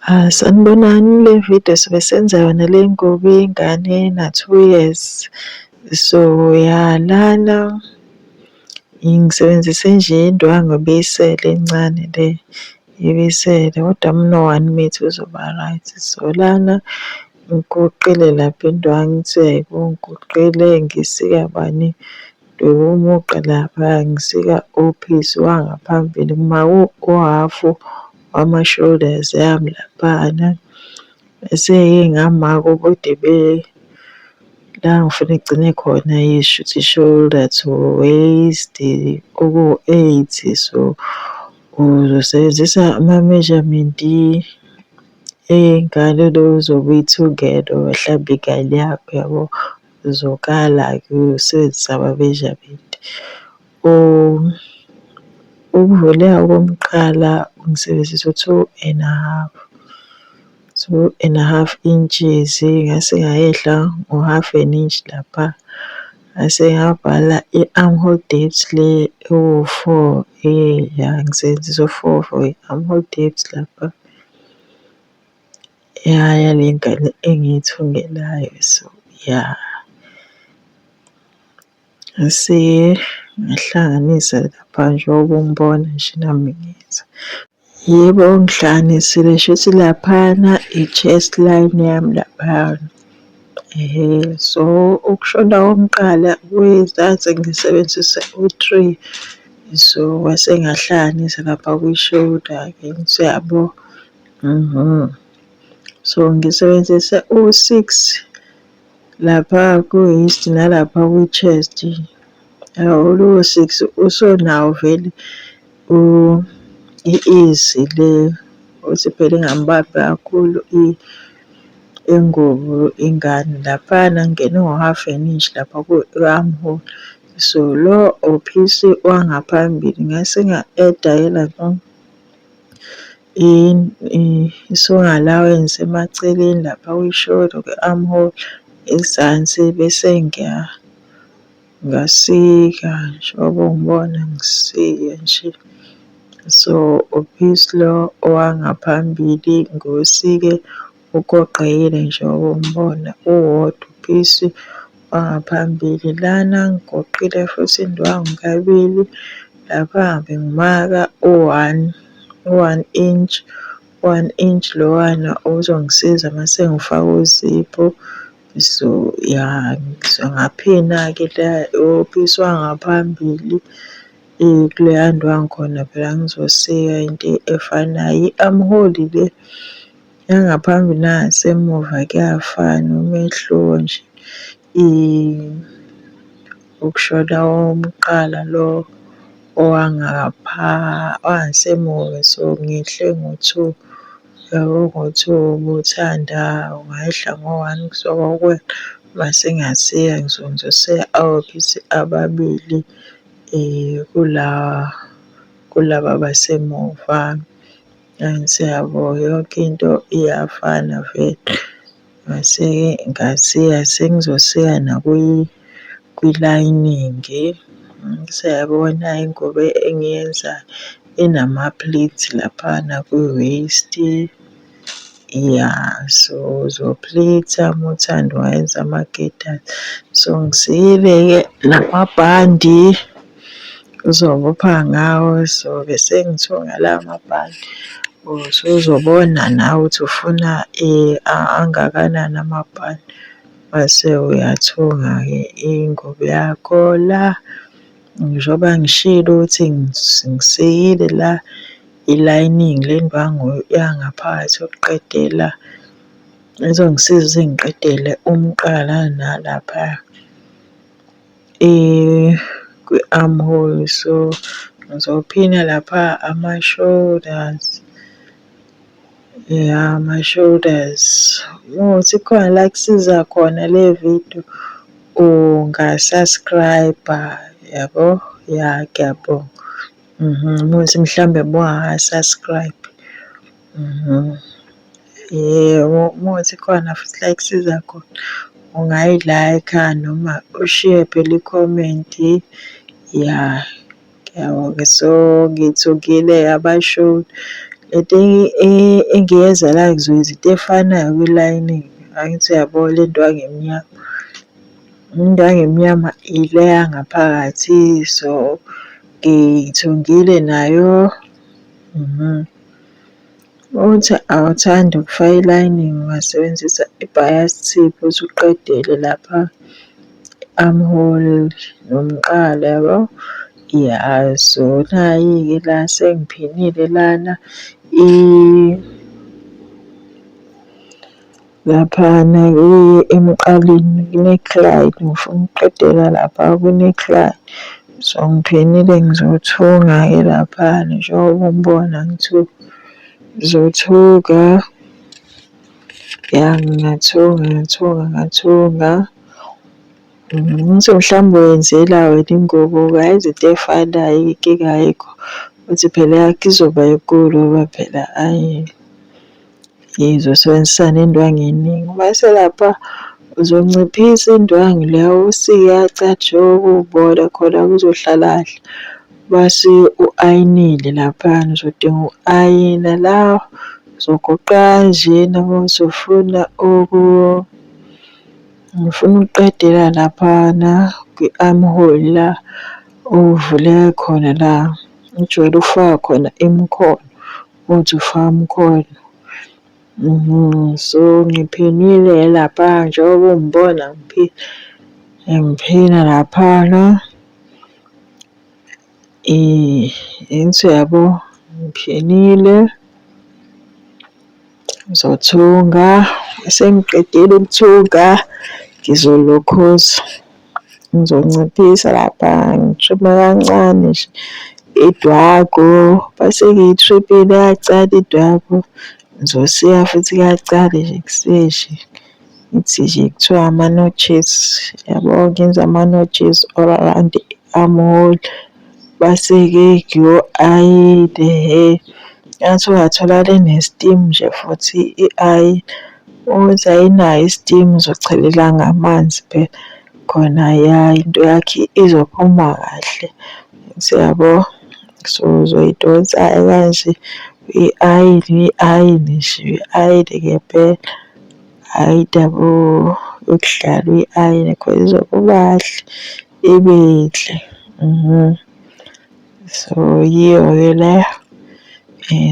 Sanibonani, le video sobe senza yona le ngubo ingane ena-2 years. So lana ngisebenzise nje indwangu ebiyisele encane le ibisele, kodwa mno-1 metre uzoba right. So lana ngiguqile lapha indwangu ithi ngiguqile ngisika bani umugqa lapha ngisika uphisi wangaphambili kuma uhafu wama-shoulders yami laphana. Bese-ke ngamaka ubude la ngifuna igcine khona shuthi shoulder to waist okuwu-8. So uzosebenzisa ama-measurement ey'ngane lo ozobe uyithungele mhlambe ingane yakho yabo, uzokala-ke usebenzise ama-measurement. Ukuvuleka komqala ngisebenzisa u-2.5, 2.5 inches. Ngase ngayehla ngo-1/2 inch lapha. Ngase ngavala i-armhole depth le ewu-4, ngisebenzisa u-4 for i-armhole depth lapha. Yale ngane engiyithungelayo. So ngase ngahlanganisa lapha njengoba ungibona nje nami ngenza. Yebo, ngihlanganisile shuthi laphana i-chest line yami laphayana. So ukushona komqala kuyizansi ngisebenzise u-3. So kwase ngahlanganisa lapha kwi-shoulder-ke ngithi uyabo. So ngisebenzise u-6 lapha ku-waist nalapha kwi-chest. Lu-6 usunawo vele i-ease le ukuthi phela ingambambi kakhulu ingubo ingane. Laphana ngingene ngo-1/2 inch lapha ku-armhole. So lo uphisi wangaphambili ngase nga-eda-ke lapha isonga-allowance emaceleni lapha kwi-shoulder kwi-armhole ezansi bese ngasika njengoba ungibona ngisike nje. So uphisi lo owangaphambili ngiwusike ugoqekile njengoba ungibona uwodwa uphisi wangaphambili. Lana ngigoqile futhi indwangu kabili. Lapha bengimaka u-1 inch. 1 inch lowana uzongisiza mase ngifaka uzipho. So ngaphina-ke la uphisi wangaphambili kuleya ndwangu khona phela ngizosika into efanayo. I-armhole le yangaphambili nangasemuva kuyafana, umehluko nje ukushona komqala lo owangasemuva. So ngihle ngo-2, yabo ngo-2 ubuthanda ungayehla ngo-1 kuzoba ukwehla. Mase ngiyasika ngizosika ophisi ababili kulaba abasemuva. Angithi yabo yonke into iyafana vele. Mase-ke ngasika sengizosika nakwi-lining. Siyabona ingubo engiyenzayo enama-pleats laphana kwi-waist. So uzo-pleat-a uma uthanda ungayenza ama-gaiters. So ngisikile-ke namabhandi uzobopha ngawo. So bese ngithunga lawa mabhandi. Usuzobona nawe ukuthi ufuna angakanani amabhandi. Mase uyathunga-ke ingubo yakho la. Njengoba ngishilo ukuthi ngisikile la i-lining le ndwangu yangaphakathi yokuqedela ezongisiza ingiqedele umqala nalapha kwi-armhole. So ngizophina lapha ama-shoulders. Ama-shoulders umuthi khona la kusiza khona le video unga-subscribe-a yabo. Ngiyabonga. Umuthi mhlambe mungaka-subscribe. Umuthi khona futhi la kusiza khona ungayi-like-a noma ushiye phela ikhomenti. Ngiyabonga. So ngithungile aba-shoulder I think engiyenza la ngizoyenza into efanayo kwi-lining. Angithi uyabona le ndwangu emnyama. Indwangu emnyama ile yangaphakathi, so ngiyithungile nayo. Uthi awuthandi ukufaka i-lining ungasebenzisa i-bias tip ukuthi uqedele lapha armhole nomqala yabo. Ya, so nayi-ke la sengiphinile lana laphana emqaleni ku-neckline, ngifuna ukuqedela lapha ku-neckline. So ngiphinile ngizothunga-ke laphana njengoba ungibona ngizothuka. Ya, ngathunga. Ngithi mhlawumbe wenzela wena ingubo, hhayi izinto ey'fanayo inkinga ayikho. Uthi phela yakho izoba enkulu ngoba phela izosebenzisa nendwangu eningi. Mase lapha uzonciphisa indwangu le usike yacathi ukubona khona kuzohlala kahle. Base u-ayinile laphana, uzodinga uku-ayina la, uzogoqa kanjena mase ngifuna ukuqedela laphana kwi-armhole la uvuleke khona la ujwayele ukufaka khona imikhono, uthi ufaka umkhono. So ngiphinile lapha njengoba ungibona ngiphina laphana. Angithi uyabo ngiphinile. Ngizothunga, sengiqedile ukuthunga ngizolokhuza. Ngizonciphisa lapha ngitrimme kancane nje idwagu, base ngiyithrimmile kancane idwagu. Ngizosiya futhi kancane nje kuseshi. Ngithi nje kuthiwa ama-notches, yabo ngenza ama-notches all around i-armhole. Base-ke ngiyo-ayine. Ngathi ungatholakala ene-steam nje futhi i-ayini. Ukuthi ayinayo i-steam uzochelela ngamanzi phela khona ya into yakho izophuma kahle. Angithi uyabo, so uzoyidonsa-ke kanje uyi-ayine nje, uyi-ayine ngempela. Hhayi indaba yokudlala uyi-ayine khona izophuma kahle ibe yinhle. So yiyo-ke leyo.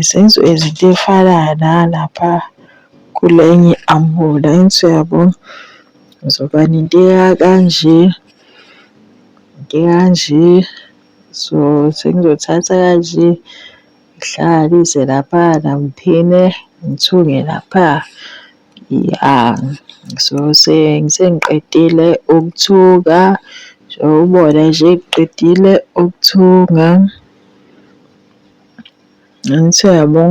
Sengizoyenza into efanayo nalapha kulenye i-armhole. Angithi uyabona, ngizoba nento ekanje. So sengizothatha kanje ngihlanganise laphana ngiphine ngithunge lapha. Ya, so sengiqedile ukuthunga njengoba ubona nje ngiqedile ukuthunga. Angithi uyabo,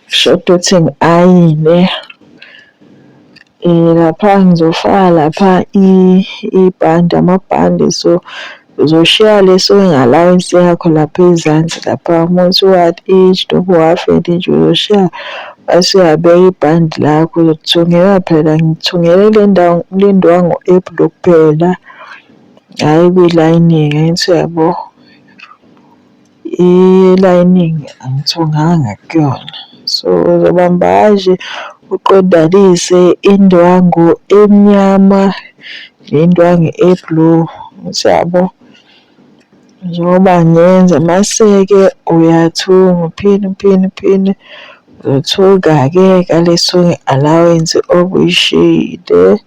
kushoda ukuthi ngi-ayine. Lapha ngizofaka lapha ibhande, amabhande, so uzoshiya leso enga-allowance yakho lapha ezansi lapha uma uthi 1 inch noma u-half an inch uzoshiya bese uyabeka ibhande lakho. Uzokuthungela phela ngithungele le ndwangu eblue kuphela, hhayi kwi-lining. Angithi uyabo, i-lining angithunganga kuyona. So uzobamba kanje uqondanise indwangu emnyama nendwangu eblue. Angithi uyabo, njengoba ngiyenza mase-ke uyathunga uphinde. Uzothunga-ke ngaleso allowance obuyishiyile.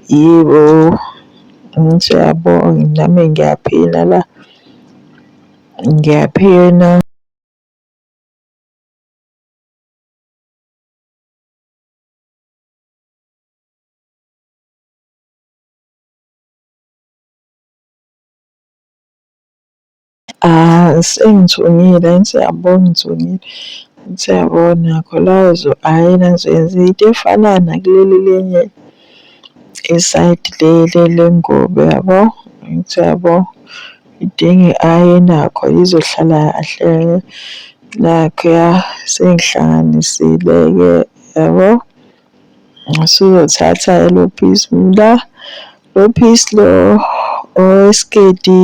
Yibo, angithi uyabo, nami ngiyaphina la, ngiyaphina. Sengithungile, angithi uyabo ngithungile. Angithi uyabona nakho la uzo-ayina ngizoyenza into efanayo nakuleli lenye isayidi lengubo yabo. Angithi uyabo, idinga i-ayini nakho izohlala kahle. Nakhuya sengihlanganisile-ke yabo. Usuzothatha-ke lo piece lo piece lo owesiketi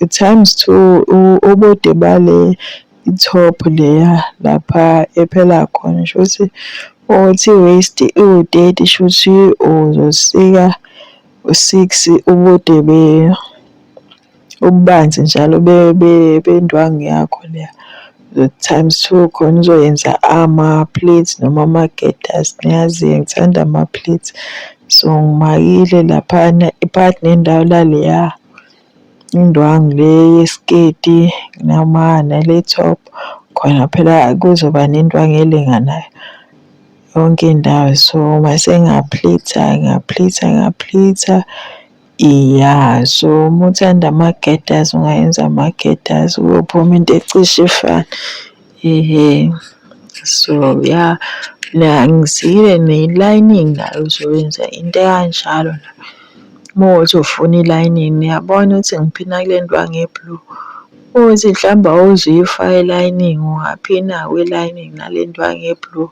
times 2 ubude bale i-top leya lapha ephela khona. Kusho ukuthi i-waist iwu-30 kusho ukuthi uzosika u-6 ubude ububanzi njalo bendwangu yakho leya. Times 2 khona uzoyenza ama-pleats noma ama-gaiters. Niyazi ngithanda ama-pleats. So ngimakile laphana phakathi nendawo laleya indwangu le yesiketi noma nale top khona phela kuzoba nendwangu elinganayo yonke indawo. So mase ngiyaplitha. Yeah, so uma uthanda ama-gaiters ungayenza ama-gaiters kuyophuma into ecishe ifane. So yeah, ngizile ne-lining nayo uzoyenza into ekanjalo. Uma kuwukuthi ufuna i-lining, niyabona ukuthi ngiphina kule ndwangu ye-blue. Ukuthi mhlawumbe awuzuyifaka i-lining, ungaphina kwi-lining nale ndwangu ye-blue.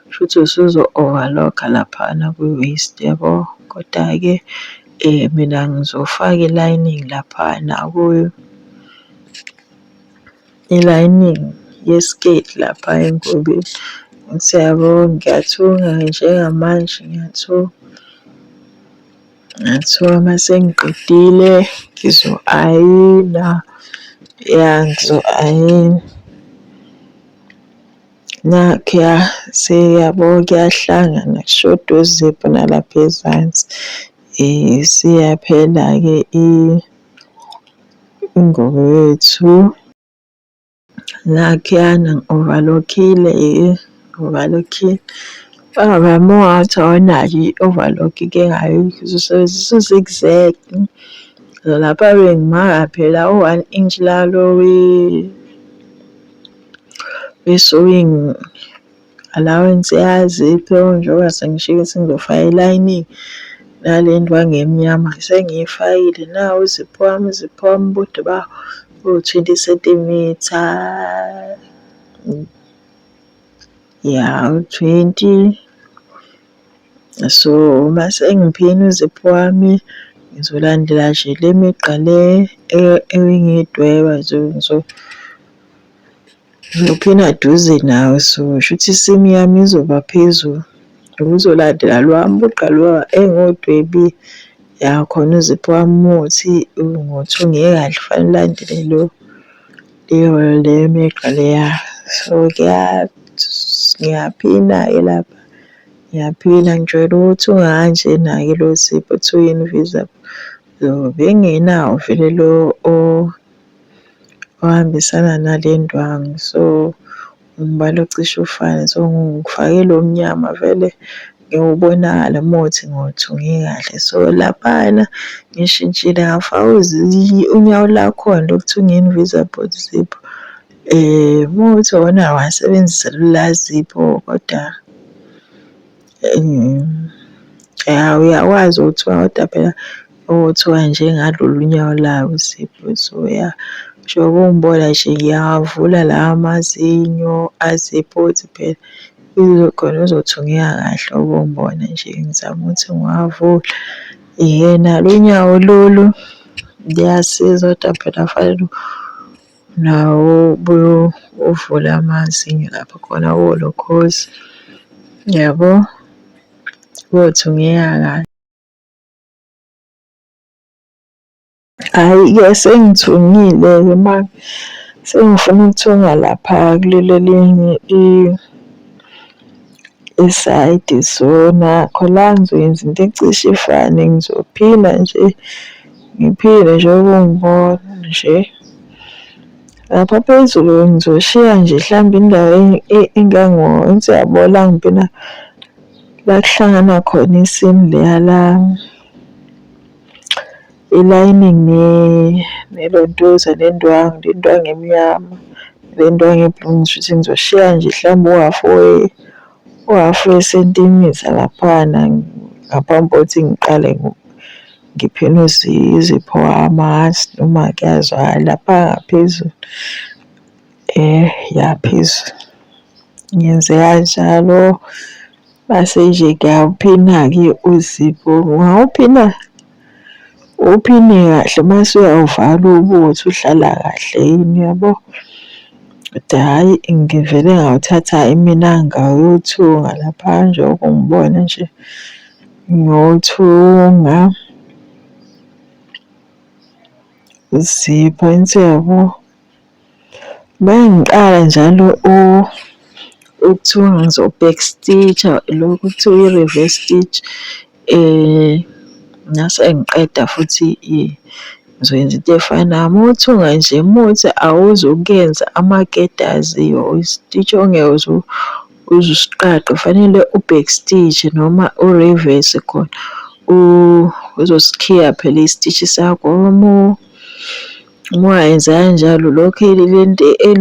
Kusho ukuthi usuzo-overlock-a laphana kwi-waist yabo. Koda-ke mina ngizofaka i-lining laphana kuyo. I-lining yesiketi lapha engubeni. Ngithi yabo ngiyathunga njengamanje ngiyathunga. Mase ngiqedile ngizo-ayina. Yeah, ngizo-ayina. Nakhuya seyabo kuyahlangana kushoda uzipho nalapha ezansi. Siyaphela-ke ingubo yethu. Nakhuyana ngi-overlock-ile. Uma ungathi awunayo i-overlock-ke engayikho uzosebenzisa u-zigzag. Lapha bengimaka phela u-1 inch lalo we-sewing allowance yazipho njengoba sengishilo sengizofaka i-lining nale ndwangu emnyama sengiyifakile. Nawu uzipho wami ubude bawo uwu-20 centimeter. Yeah, u-20. So mase ngiphina uzipho wami ngizolandela nje le migqa le engiyidweba ngizophina duze nawo. So kusho ukuthi isimu yami izoba phezulu. Ukuzolandela lwami ubugqa engiwudwebile. Ya khona uzipho wami uma kuwukuthi ngiwuthunge kahle kufanele ulandele le migqa leya. So ngiyaphina-ke lapha. Ngijwayele ukuthunga kanjena-ke lo zipho 2 invisible. So bengingenawo vele lo ohambisana nale ndwangu. So umbala ocishe ufane. So ngifake lo mnyama vele ngewubonakala uma kuwukuthi ngiwuthunge kahle. So laphana ngishintshile ngafaka unyawo lakhona lokuthunga i-invisible zipho. Uma kuwukuthi wona wasebenzisa lolu zipho koda uyakwazi ukuthunga koda phela uthunga njengalolu unyawo lawo uzipho. So yeah, njengoba ungibona nje ngiyawavula lawa mazinyo azipho ukuthi phela khona uzothungeka kahle. Ubungibona nje ngizama ukuthi ngiwavule. Nalo unyawo lolu luyasiza koda phela fanele nawo ubuye uvule amazinyo lapha khona wolokhozi. Yabo, kuyothungeka kahle. Hhayi-ke sengithungile-ke manje sengifuna ukuthunga lapha kuleli elinye isayidi. So nakho la ngizoyenza into ecishe ifane. Ngizophina nje ngiphinde njengoba ungibona nje. Lapha phezulu ngizoshiya nje mhlawumbe indawo engango-, yabo la ngiphina la kuhlangana khona isimu leya la i-lining nelontuza nendwangu, le ndwangu emnyama le ndwangu eblue. Ngisho ukuthi ngizoshiya nje mhlawumbe u-half wesentimitha laphana ngaphambi kokuthi ngiqale ngiphine uzipho wami. Angazi noma kuyazwakala lapha ngaphezulu. Yaphezulu ngiyenze kanjalo. Base nje ngiyawuphina-ke uzipho. Ungawuphina uphine kahle mase uyawuvala ubuthi uhlala kahle yini yabo. Kodwa hhayi ngivele ngawuthatha mina ngayothunga lapha njengoba ungibona nje ngiyothunga uzipho angithi yabo. Mengiqala njalo ukuthunga ngizo-back stitch-a lokhu kuthiwa i-reverse stitch. Mase ngiqeda futhi ngizoyenza into efanayo. Uma uthunga nje muthi awuzukuyenza amaketazi or isititshi ongeke uze usiqaqe, kufanele u-back stitch noma u-reverse khona uzosikhiya phela isitishi sakho. Uma ungayenza kanjalo lokho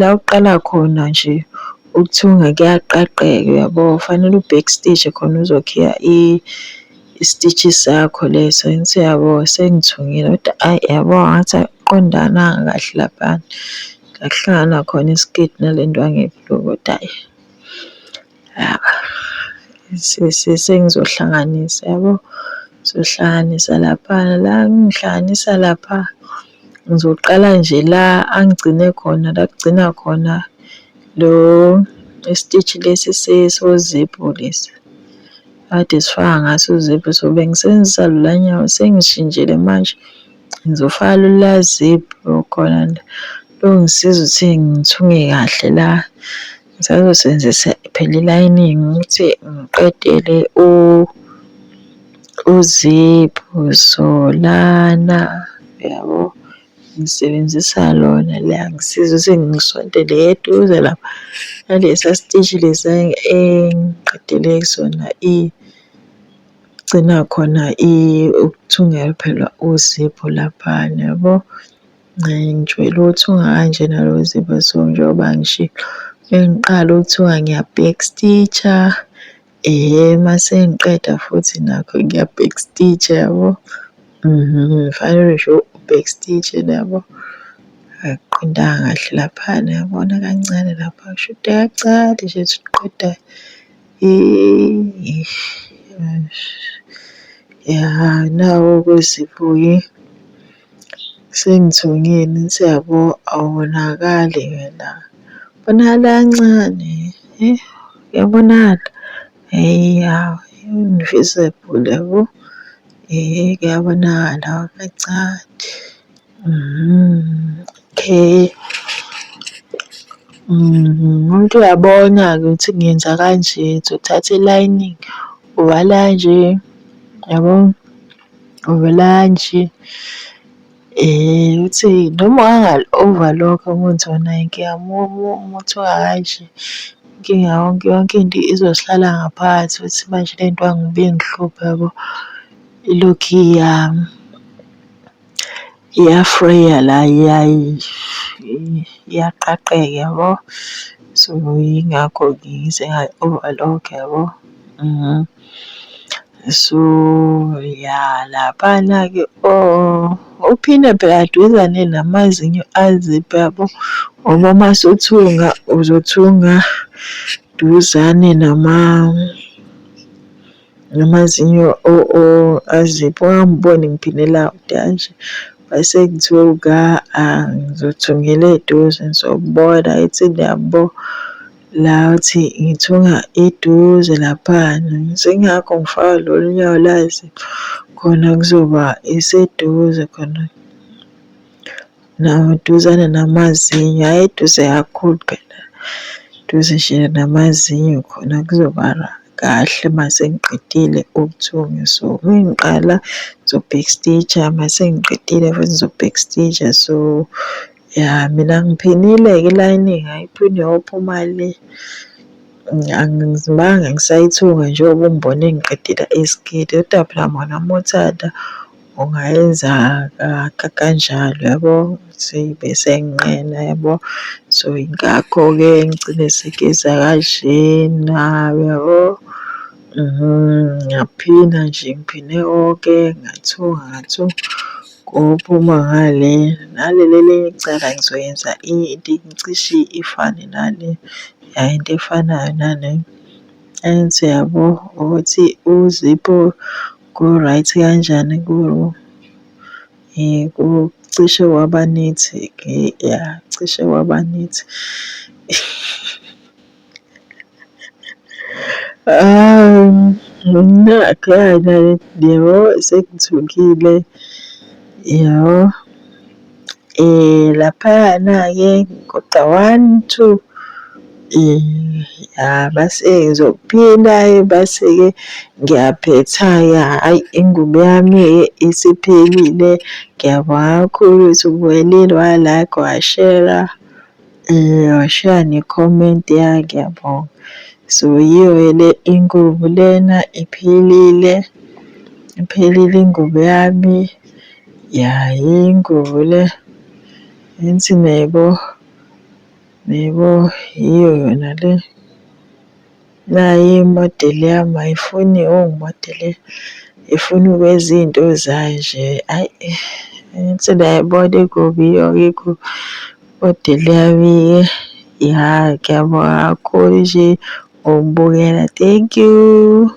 la oqala khona nje ukuthunga kuyaqaqeka uyabo. Kufanele u-back stitch khona uzokhiya isitishi sakho leso. Angithi uyabo sengithungile kodwa ayi yabo ngathi akuqondananga kahle laphana. Ngakuhlangana khona isiketi nale ndwangu eblue kodwa hhayi sengizohlanganisa yabo. Ngizohlanganisa laphana la ngihlanganisa lapha ngizoqala nje la angigcine khona la kugcina khona isitishi lesi sozipho lesi kade sifaka ngaso uzipho. So bengisebenzisa lula nyawo sengishintshile manje ngizofaka lula zipho khona longisiza ukuthi ngithunge kahle la. Ngisazosebenzisa phela i-lining ukuthi ngiqedele uzipho solana yabo. Ngisebenzisa lona liyangisiza ukuthi ngisondele eduze lapha nalesa sitishi lesa engiqedele kusona gcina khona ukuthungela phela uzipho laphana yabo. Ngijwayele ukuthunga kanje nalo zipho. So njengoba ngishilo mengiqala ukuthunga ngiya-back stitch-a mase ngiqeda futhi nakho ngiya-back stitch-a yabo. Kufanele nje u-back stitch-e yabo. Akuqondanga kahle laphana yabona kancane lapha kushuda kancane nje siqeda ya nawo-ke uzipho-ke sengithungile angithi yabo awubonakali wena. Ubonakala kancane kuyabonakala invisible yabo. Kuyabonakala kancane. Okay. Umuntu uyabona-ke ukuthi ngiyenza kanje. Uzothatha i-lining uvala nje yabo. Uvala kanje uthi noma ungangali-overlock umuthi wona ayinkinga. Uma uthunga kanje inkinga yonke into izohlala ngaphakathi ukuthi manje le ndwangu ibingihlupha yabo. Ilokhu iya-free-ya la iyaqaqeka yabo. So yingakho ngize ngayi-overlock yabo. So ya laphana-ke uphinde phela duzane namazinyo azipho yabo. Ngoba uma usuthunga uzothunga duzane namazinyo azipho. Ungangiboni ngiphinde loud kanje mase ngithuka ngizothungela eduze nizokubona ithi yabo la uthi ngithunga eduze laphana. Sengingakho ngifaka lolu nyawo lazipho khona kuzoba iseduze khona duzane namazinyo, hhayi eduze kakhulu phela, eduze nje namazinyo khona kuzoba kahle mase ngiqedile ukuthunga. So mengiqala ngizo-back stitch-a mase ngiqedile futhi ngizo-back stitch-a. So ya mina ngiphinile-ke i-lining ayiphinde yaphuma le. Angizibanga ngisayithunga njengoba ungibone ngiqedile isiketi kodwa phela wona uma uthanda ungayenza kanjalo yabo. Bese nginqena yabo. So yingakho-ke ngigcine sengiyeza kanjena yabo. Ngaphinda nje ngiphinde konke ngathunga kophuma ngale naleli elinye icala ngizoyenza into ncishi ifane nale. Into efanayo nale angithi yabo ukuthi uzipho ku-right kanjani kulo. Kucishe kwaba nethi-ke, ya cishe kwaba nethi. Nakhuyana yabo sengithukile yabo. Laphayana-ke ngigoqa 1, 2 base ngizokuphinda-ke base-ke ngiyaphetha-ke, hhayi ingubo yami-ke isiphelile. Ngiyabonga kakhulu ukuthi ubuwelile wa-like, washera, washiya ne-comment yakho, ngiyabonga. So yiyo-ke le ingubo lena iphelile, iphelile ingubo yami. Ya ingubo le angithi naybo yiyo yona le. Nayi imodeli yami ayifuni ongimodeli, ifuna ukwenza izinto zayo nje. Hhayi angithi niyayibona ingubo iyo-ke imodeli yami-ke. Ya ngiyabonga kakhulu nje ngokubukela. Thank you.